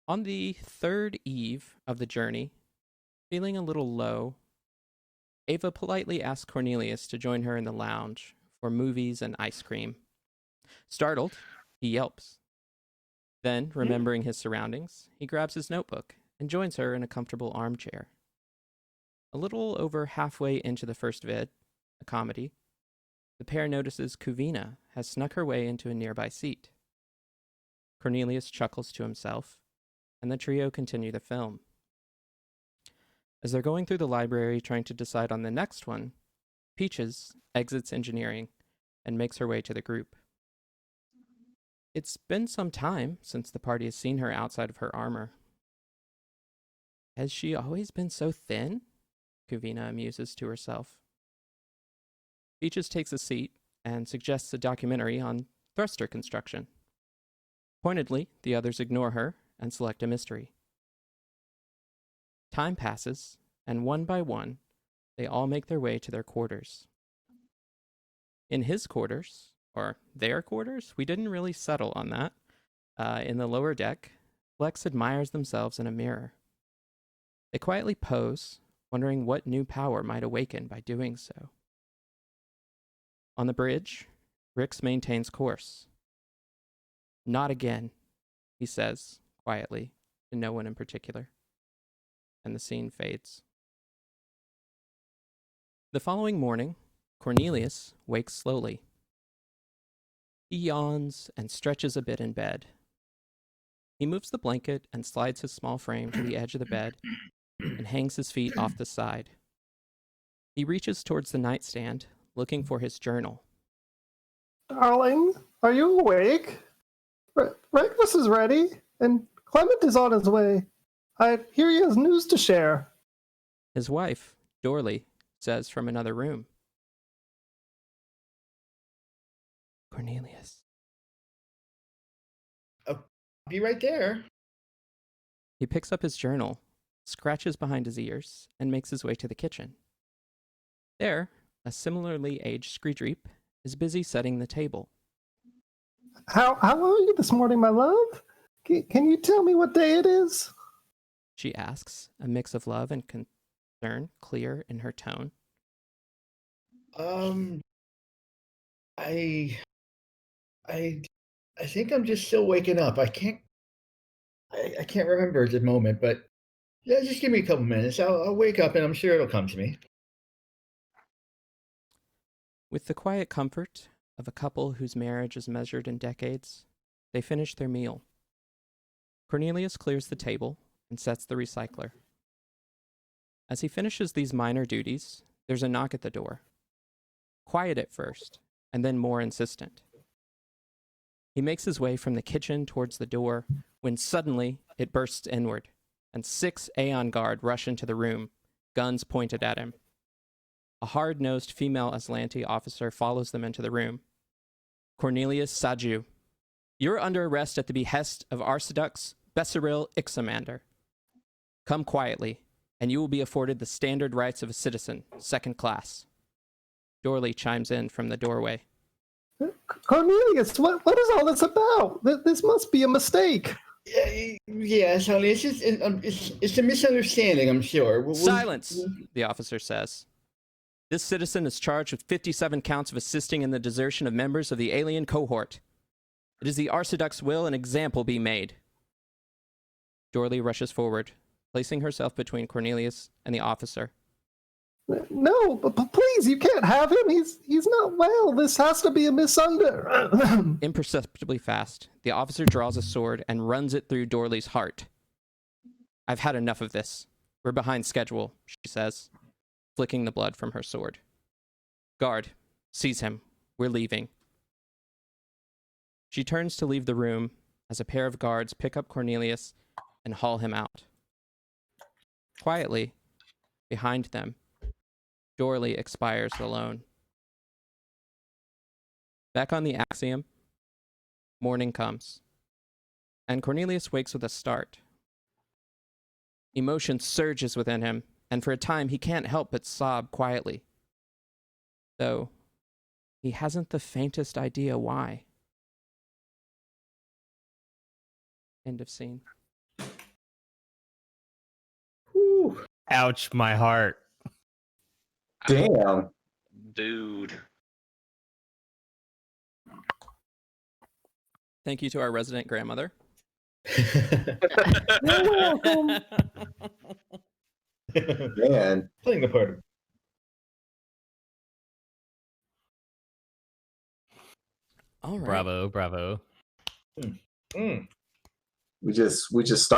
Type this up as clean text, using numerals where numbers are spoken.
On the third eve of the journey, feeling a little low, Ava politely asks Cornelius to join her in the lounge for movies and ice cream. Startled, he yelps. Then, remembering his surroundings, he grabs his notebook and joins her in a comfortable armchair. A little over halfway into the first vid, a comedy, the pair notices Kuvina has snuck her way into a nearby seat. Cornelius chuckles to himself, and the trio continue the film. As they're going through the library trying to decide on the next one, Peaches exits engineering and makes her way to the group. It's been some time since the party has seen her outside of her armor. Has she always been so thin? Kuvina amuses to herself. Peaches takes a seat and suggests a documentary on thruster construction. Pointedly, the others ignore her and select a mystery. Time passes, and one by one, they all make their way to their quarters. In his quarters, or their quarters, we didn't really settle on that. In the lower deck, Flex admires themselves in a mirror. They quietly pose, wondering what new power might awaken by doing so. On the bridge, Rix maintains course. Not again, he says, quietly, to no one in particular. And the scene fades. The following morning, Cornelius wakes slowly. He yawns and stretches a bit in bed. He moves the blanket and slides his small frame to the edge of the bed and hangs his feet off the side. He reaches towards the nightstand, looking for his journal. Darling, are you awake? Breakfast is ready, and Clement is on his way. I hear he has news to share. His wife, Dorley, says from another room. Cornelius. I'll be right there. He picks up his journal, scratches behind his ears, and makes his way to the kitchen. There, a similarly aged Screedreep is busy setting the table. How are you this morning, my love? Can you tell me what day it is? She asks, a mix of love and concern clear in her tone. I think I'm just still waking up. I can't remember at the moment, but yeah, just give me a couple minutes. I'll wake up and I'm sure it'll come to me. With the quiet comfort of a couple whose marriage is measured in decades, they finish their meal. Cornelius clears the table and sets the recycler. As he finishes these minor duties, there's a knock at the door. Quiet at first, and then more insistent. He makes his way from the kitchen towards the door when suddenly it bursts inward, and 6 Aeon Guard rush into the room, guns pointed at him. A hard-nosed female Aslanti officer follows them into the room. Cornelius Saju, you're under arrest at the behest of Arcidux Besseril Ixamander. Come quietly, and you will be afforded the standard rights of a citizen, second class. Dorley chimes in from the doorway. Cornelius, what is all this about? This must be a mistake. Yes, honey, it's a misunderstanding, I'm sure. Silence, the officer says. This citizen is charged with 57 counts of assisting in the desertion of members of the alien cohort. It is the Arcidux will an example be made. Dorley rushes forward, placing herself between Cornelius and the officer. No, but please, you can't have him. He's not well. This has to be a misunderstanding. Imperceptibly fast, the officer draws a sword and runs it through Dorley's heart. I've had enough of this. We're behind schedule, she says, flicking the blood from her sword. Guard, seize him. We're leaving. She turns to leave the room as a pair of guards pick up Cornelius and haul him out. Quietly, behind them, Dorley expires alone. Back on the Axiom, morning comes, and Cornelius wakes with a start. Emotion surges within him, and for a time he can't help but sob quietly. Though, he hasn't the faintest idea why. End of scene. Ouch, my heart. Damn. Dude. Thank you to our resident grandmother. You're welcome. Man. Playing the part of All right. Bravo. Mm. We just